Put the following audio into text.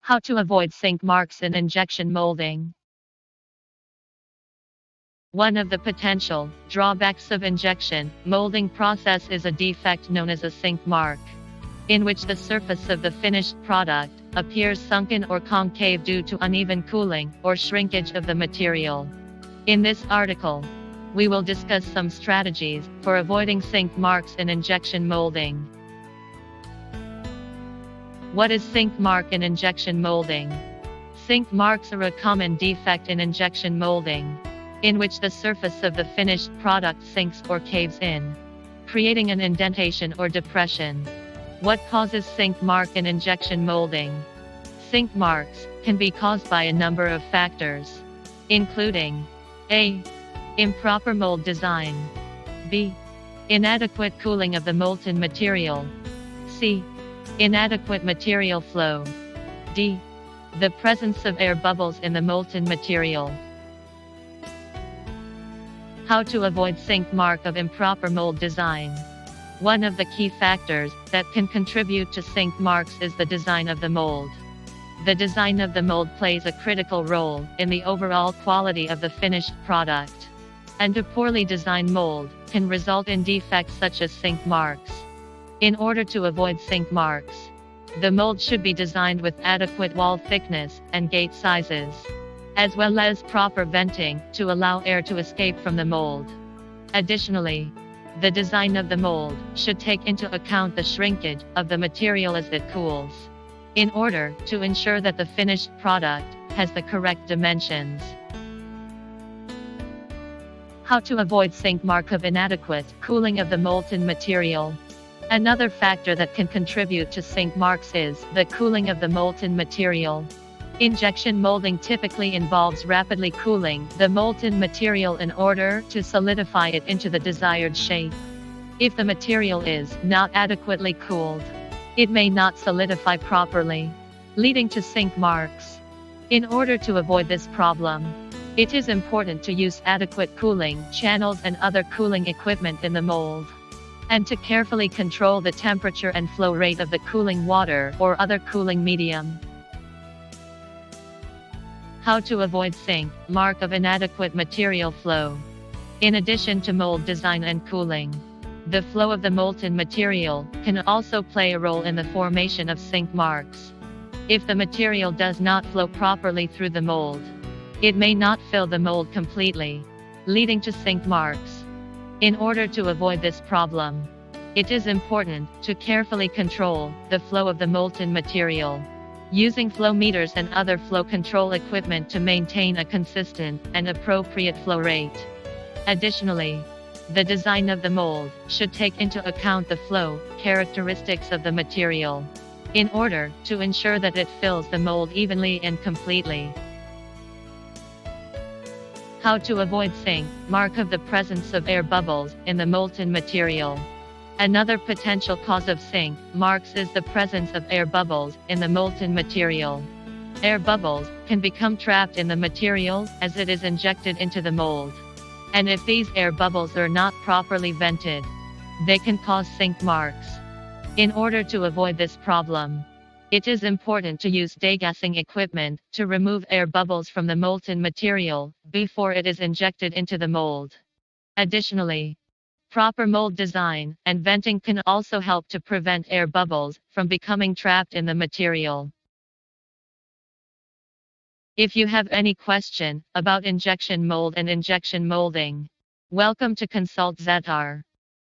How to avoid sink marks in injection molding. One of the potential drawbacks of injection molding process is a defect known as a sink mark, in which the surface of the finished product appears sunken or concave due to uneven cooling or shrinkage of the material. In this article, we will discuss some strategies for avoiding sink marks in injection molding. What is sink mark in injection molding? Sink marks are a common defect in injection molding, in which the surface of the finished product sinks or caves in, creating an indentation or depression. What causes sink mark in injection molding? Sink marks can be caused by a number of factors, including A. Improper mold design. B. Inadequate cooling of the molten material. C. Inadequate material flow. D. The presence of air bubbles in the molten material. How to avoid sink mark of improper mold design. One of the key factors that can contribute to sink marks is the design of the mold. The design of the mold plays a critical role in the overall quality of the finished product, and a poorly designed mold can result in defects such as sink marks. In order to avoid sink marks, the mold should be designed with adequate wall thickness and gate sizes, as well as proper venting to allow air to escape from the mold. Additionally, the design of the mold should take into account the shrinkage of the material as it cools, in order to ensure that the finished product has the correct dimensions. How to avoid sink mark of inadequate cooling of the molten material. Another factor that can contribute to sink marks is the cooling of the molten material. Injection molding typically involves rapidly cooling the molten material in order to solidify it into the desired shape. If the material is not adequately cooled, it may not solidify properly, leading to sink marks. In order to avoid this problem, it is important to use adequate cooling channels and other cooling equipment in the mold, and to carefully control the temperature and flow rate of the cooling water or other cooling medium. How to avoid sink mark of inadequate material flow. In addition to mold design and cooling, the flow of the molten material can also play a role in the formation of sink marks. If the material does not flow properly through the mold, it may not fill the mold completely, leading to sink marks. In order to avoid this problem, it is important to carefully control the flow of the molten material, using flow meters and other flow control equipment to maintain a consistent and appropriate flow rate. Additionally, the design of the mold should take into account the flow characteristics of the material, in order to ensure that it fills the mold evenly and completely. How to avoid sink mark of the presence of air bubbles in the molten material. Another potential cause of sink marks is the presence of air bubbles in the molten material. Air bubbles can become trapped in the material as it is injected into the mold, and if these air bubbles are not properly vented, they can cause sink marks. In order to avoid this problem, it is important to use degassing equipment to remove air bubbles from the molten material before it is injected into the mold. Additionally, proper mold design and venting can also help to prevent air bubbles from becoming trapped in the material. If you have any question about injection mold and injection molding, welcome to Consult Zatar.